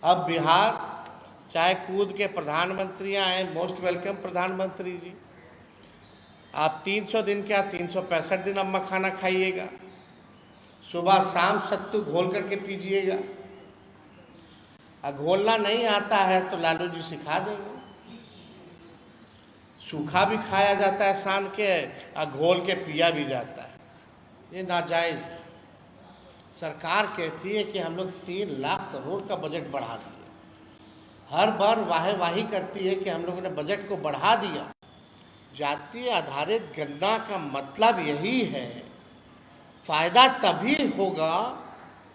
अब बिहार चाहे कूद के प्रधानमंत्री आए, मोस्ट वेलकम प्रधानमंत्री जी। आप 300 दिन क्या 365 दिन अब मखाना खाइएगा, सुबह शाम सत्तू घोल करके पीजिएगा। घोलना नहीं आता है तो लालू जी सिखा देंगे। सूखा भी खाया जाता है सान के, और घोल के पिया भी जाता है। ये नाजायज़ है। सरकार कहती है कि हम लोग 3 लाख करोड़ का बजट बढ़ा दिए। हर बार वाही करती है कि हम लोगों ने बजट को बढ़ा दिया। जाति आधारित गणना का मतलब यही है, फायदा तभी होगा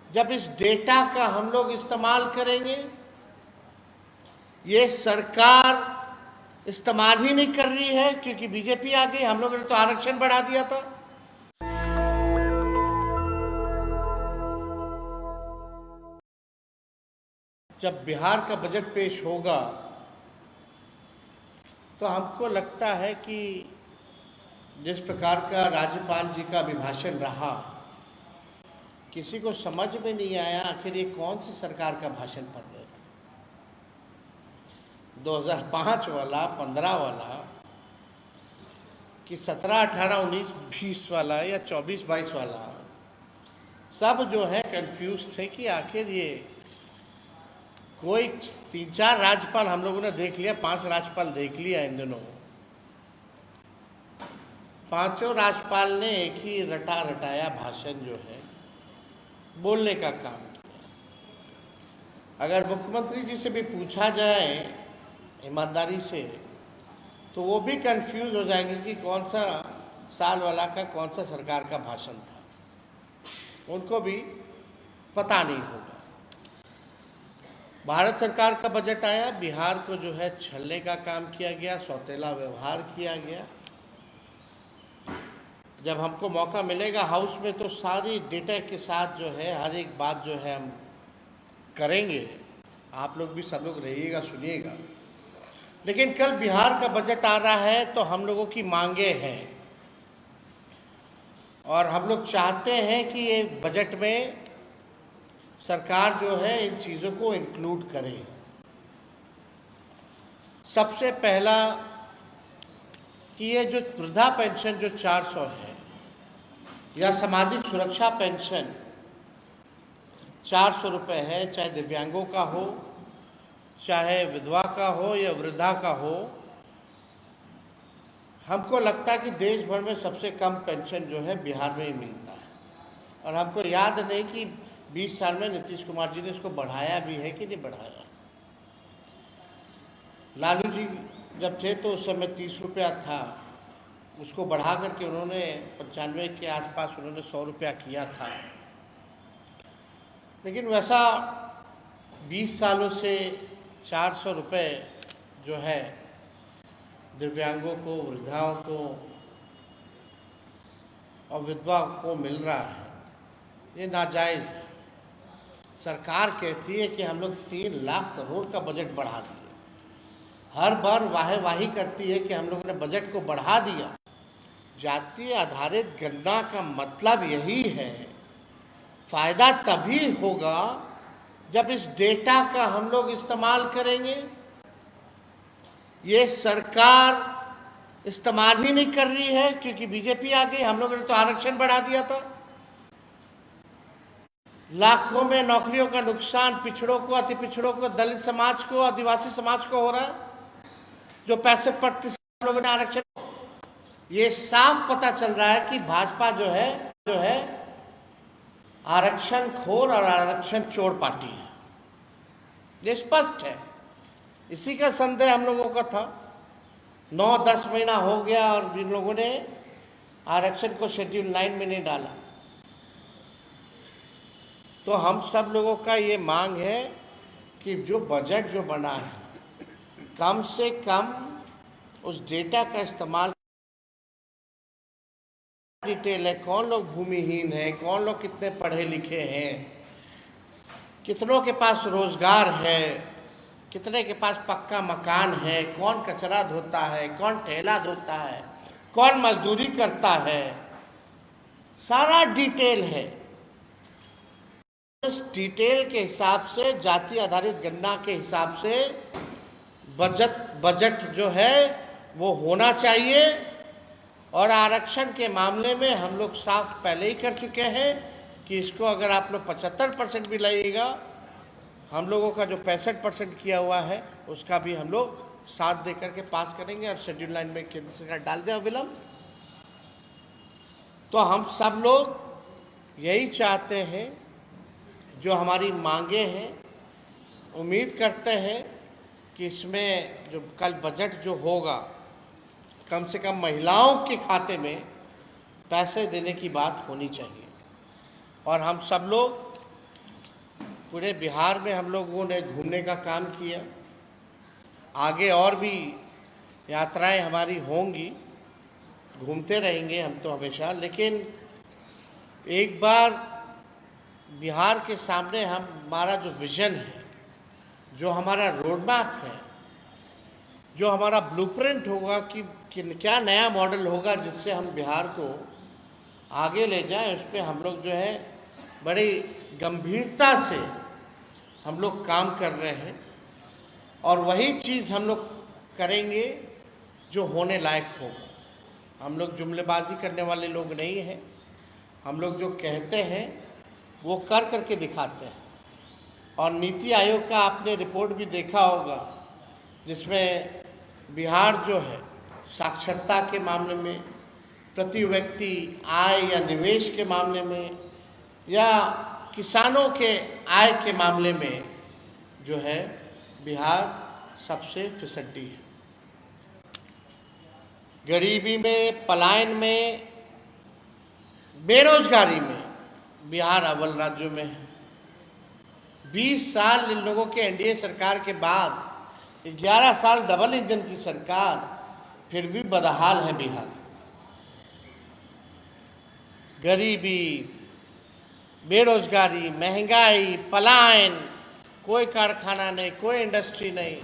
जब इस डेटा का हम लोग इस्तेमाल करेंगे। ये सरकार इस्तेमाल ही नहीं कर रही है क्योंकि बीजेपी आ गई। हम लोगों ने तो आरक्षण बढ़ा दिया था। जब बिहार का बजट पेश होगा तो हमको लगता है कि जिस प्रकार का राज्यपाल जी का अभिभाषण रहा, किसी को समझ में नहीं आया आखिर ये कौन सी सरकार का भाषण पढ़ रहे थे। 2005 वाला, 15 वाला कि 17, 18, 19, 20 वाला या 24, 22 वाला, सब जो है कंफ्यूज थे कि आखिर ये कोई 3-4 राज्यपाल हम लोगों ने देख लिया, 5 राज्यपाल देख लिया इन दिनों। 5 राज्यपाल ने एक ही रटा रटाया भाषण जो है बोलने का काम किया। अगर मुख्यमंत्री जी से भी पूछा जाए ईमानदारी से तो वो भी कंफ्यूज हो जाएंगे कि कौन सा साल वाला का कौन सा सरकार का भाषण था। उनको भी पता नहीं होगा। भारत सरकार का बजट आया, बिहार को जो है छलने का काम किया गया, सौतेला व्यवहार किया गया। जब हमको मौका मिलेगा हाउस में तो सारी डेटा के साथ जो है हर एक बात जो है हम करेंगे। आप लोग भी सब लोग रहिएगा, सुनिएगा। लेकिन कल बिहार का बजट आ रहा है तो हम लोगों की मांगे हैं और हम लोग चाहते हैं कि ये बजट में सरकार जो है इन चीज़ों को इंक्लूड करे। सबसे पहला कि ये जो वृद्धा पेंशन जो 400 है या सामाजिक सुरक्षा पेंशन 400 रुपये है, चाहे दिव्यांगों का हो, चाहे विधवा का हो या वृद्धा का हो, हमको लगता है कि देश भर में सबसे कम पेंशन जो है बिहार में ही मिलता है। और हमको याद नहीं कि 20 साल में नीतीश कुमार जी ने इसको बढ़ाया भी है कि नहीं बढ़ाया। लालू जी जब थे तो उस समय 30 रुपया था, उसको बढ़ा करके उन्होंने 95 के आसपास उन्होंने 100 रुपया किया था। लेकिन वैसा 20 सालों से 400 रुपये जो है दिव्यांगों को, वृद्धाओं को और विधवा को मिल रहा है, ये नाजायज़ है। सरकार कहती है कि हम लोग 3 लाख करोड़ का बजट बढ़ा दिए। हर बार वाही करती है कि हम लोगों ने बजट को बढ़ा दिया। जाति आधारित गणना का मतलब यही है, फायदा तभी होगा जब इस डेटा का हम लोग इस्तेमाल करेंगे। ये सरकार इस्तेमाल ही नहीं कर रही है क्योंकि बीजेपी आ गई। हम लोगों ने तो आरक्षण बढ़ा दिया था। लाखों में नौकरियों का नुकसान पिछड़ों को, अति पिछड़ों को, दलित समाज को, आदिवासी समाज को हो रहा है। जो 65% लोगों ने आरक्षण, ये साफ पता चल रहा है कि भाजपा जो है आरक्षण खोर और आरक्षण चोर पार्टी है। ये स्पष्ट है। इसी का संदेह हम लोगों का था। 9-10 महीना हो गया और इन लोगों ने आरक्षण को शेड्यूल 9 में नहीं डाला। तो हम सब लोगों का ये मांग है कि जो बजट जो बना है कम से कम उस डेटा का इस्तेमाल, डिटेल है, कौन लोग भूमिहीन है, कौन लोग कितने पढ़े लिखे हैं, कितनों के पास रोजगार है, कितने के पास पक्का मकान है, कौन कचरा धोता है, कौन ठेला धोता है, कौन मजदूरी करता है, सारा डिटेल है। डिटेल के हिसाब से, जाति आधारित गणना के हिसाब से बजट जो है वो होना चाहिए। और आरक्षण के मामले में हम लोग साफ पहले ही कर चुके हैं कि इसको अगर आप लोग 75% भी लाइएगा, हम लोगों का जो 65% किया हुआ है उसका भी हम लोग साथ दे करके पास करेंगे और शेड्यूल लाइन में केंद्र सरकार डाल दे अविलंब। तो हम सब लोग यही चाहते हैं, जो हमारी मांगे हैं, उम्मीद करते हैं कि इसमें जो कल बजट जो होगा, कम से कम महिलाओं के खाते में पैसे देने की बात होनी चाहिए। और हम सब लोग पूरे बिहार में हम लोगों ने घूमने का काम किया, आगे और भी यात्राएं हमारी होंगी, घूमते रहेंगे हम तो हमेशा। लेकिन एक बार बिहार के सामने हमारा जो विज़न है, जो हमारा रोड मैप है, जो हमारा ब्लूप्रिंट होगा कि क्या नया मॉडल होगा जिससे हम बिहार को आगे ले जाएं, उस पर हम लोग जो है बड़ी गंभीरता से हम लोग काम कर रहे हैं। और वही चीज़ हम लोग करेंगे जो होने लायक होगा। हम लोग जुमलेबाजी करने वाले लोग नहीं हैं। हम लोग जो कहते हैं वो कर करके दिखाते हैं। और नीति आयोग का आपने रिपोर्ट भी देखा होगा, जिसमें बिहार जो है साक्षरता के मामले में, प्रति व्यक्ति आय या निवेश के मामले में, या किसानों के आय के मामले में जो है बिहार सबसे फिसड्डी है। गरीबी में, पलायन में, बेरोजगारी में बिहार अव्वल राज्यों में है। 20 साल इन लोगों के एनडीए सरकार के बाद 11 साल डबल इंजन की सरकार, फिर भी बदहाल है बिहार। गरीबी, बेरोजगारी, महंगाई, पलायन, कोई कारखाना नहीं, कोई इंडस्ट्री नहीं,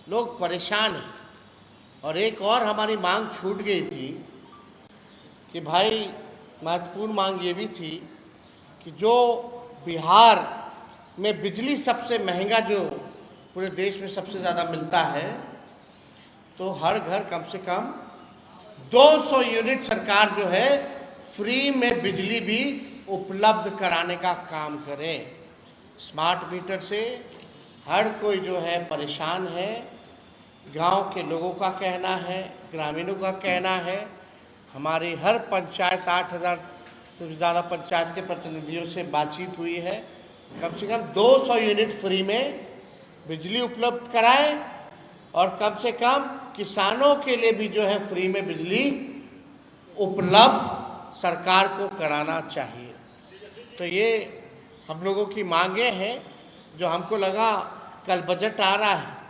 लोग परेशान हैं। और एक और हमारी मांग छूट गई थी कि भाई, महत्वपूर्ण मांग ये भी थी कि जो बिहार में बिजली सबसे महंगा, जो पूरे देश में सबसे ज़्यादा मिलता है, तो हर घर कम से कम 200 यूनिट सरकार जो है फ्री में बिजली भी उपलब्ध कराने का काम करें। स्मार्ट मीटर से हर कोई जो है परेशान है। गांव के लोगों का कहना है, ग्रामीणों का कहना है। हमारी हर पंचायत, 8,000 से ज़्यादा पंचायत के प्रतिनिधियों से बातचीत हुई है, कम से कम 200 यूनिट फ्री में बिजली उपलब्ध कराएं। और कम से कम किसानों के लिए भी जो है फ्री में बिजली उपलब्ध सरकार को कराना चाहिए। तो ये हम लोगों की मांगे हैं, जो हमको लगा कल बजट आ रहा है,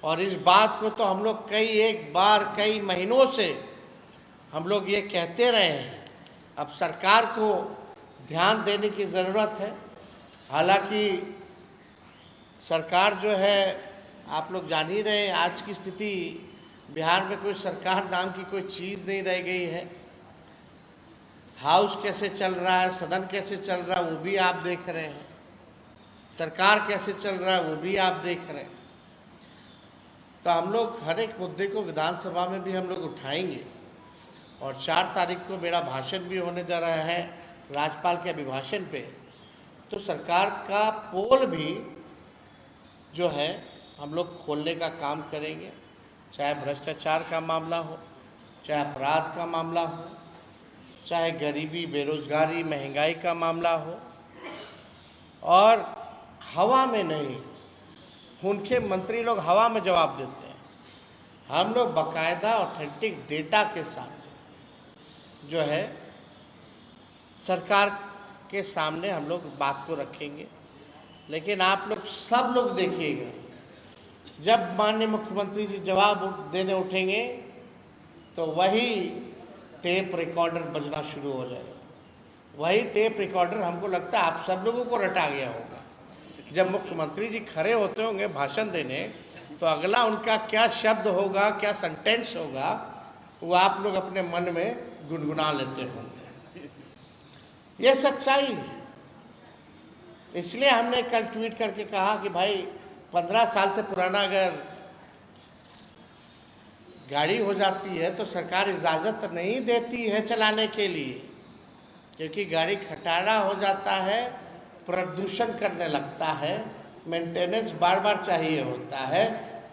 और इस बात को तो हम लोग कई महीनों से हम लोग ये कहते रहे हैं। अब सरकार को ध्यान देने की ज़रूरत है। हालांकि सरकार जो है, आप लोग जान ही रहे हैं, आज की स्थिति बिहार में कोई सरकार नाम की कोई चीज़ नहीं रह गई है। हाउस कैसे चल रहा है, सदन कैसे चल रहा है, वो भी आप देख रहे हैं। सरकार कैसे चल रहा है, वो भी आप देख रहे हैं। तो हम लोग हर एक मुद्दे को विधानसभा में भी हम लोग उठाएंगे। और 4 तारीख को मेरा भाषण भी होने जा रहा है राज्यपाल के अभिभाषण पे। तो सरकार का पोल भी जो है हम लोग खोलने का काम करेंगे, चाहे भ्रष्टाचार का मामला हो, चाहे अपराध का मामला हो, चाहे गरीबी, बेरोजगारी, महंगाई का मामला हो। और हवा में नहीं, उनके मंत्री लोग हवा में जवाब देते हैं। हम लोग बाकायदा ऑथेंटिक डेटा के साथ जो है सरकार के सामने हम लोग बात को रखेंगे। लेकिन आप लोग सब लोग देखिएगा, जब माननीय मुख्यमंत्री जी जवाब देने उठेंगे तो वही टेप रिकॉर्डर बजना शुरू हो जाएगा। वही टेप रिकॉर्डर हमको लगता है आप सब लोगों को रटा गया होगा। जब मुख्यमंत्री जी खड़े होते होंगे भाषण देने, तो अगला उनका क्या शब्द होगा, क्या सेंटेंस होगा, वो आप लोग अपने मन में गुनगुना लेते होंगे। ये सच्चाई है। इसलिए हमने कल ट्वीट करके कहा कि भाई 15 साल से पुराना अगर गाड़ी हो जाती है तो सरकार इजाज़त नहीं देती है चलाने के लिए, क्योंकि गाड़ी खटारा हो जाता है, प्रदूषण करने लगता है, मेंटेनेंस बार बार चाहिए होता है,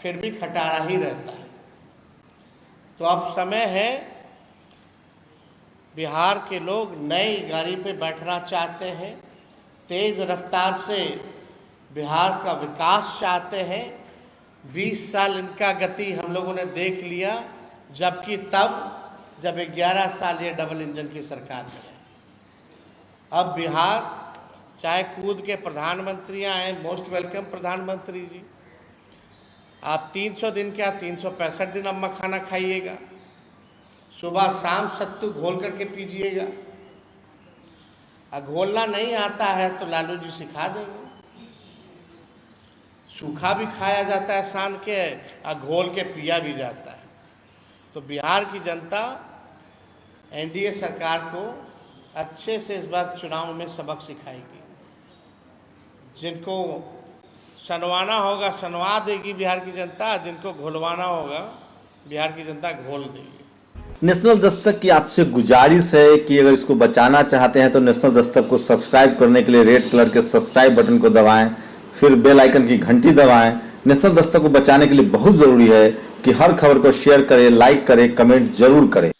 फिर भी खटारा ही रहता है। तो अब समय है, बिहार के लोग नई गाड़ी पे बैठना चाहते हैं, तेज़ रफ्तार से बिहार का विकास चाहते हैं। 20 साल इनका गति हम लोगों ने देख लिया, जबकि जब 11 साल ये डबल इंजन की सरकार में है। अब बिहार चाहे कूद के प्रधानमंत्री आए, मोस्ट वेलकम प्रधानमंत्री जी, आप 300 दिन क्या 365 दिन अब मखाना खाइएगा, सुबह शाम सत्तू घोल करके पीजिएगा। घोलना नहीं आता है तो लालू जी सिखा देंगे। सूखा भी खाया जाता है सान के, और घोल के पिया भी जाता है। तो बिहार की जनता एनडीए सरकार को अच्छे से इस बार चुनाव में सबक सिखाएगी। जिनको सनवाना होगा सनवा देगी बिहार की जनता, जिनको घोलवाना होगा बिहार की जनता घोल देगी। नेशनल दस्तक की आपसे गुजारिश है कि अगर इसको बचाना चाहते हैं तो नेशनल दस्तक को सब्सक्राइब करने के लिए रेड कलर के सब्सक्राइब बटन को दबाएं, फिर बेल आइकन की घंटी दबाएं। नेशनल दस्तक को बचाने के लिए बहुत जरूरी है कि हर खबर को शेयर करें, लाइक करें, कमेंट जरूर करें।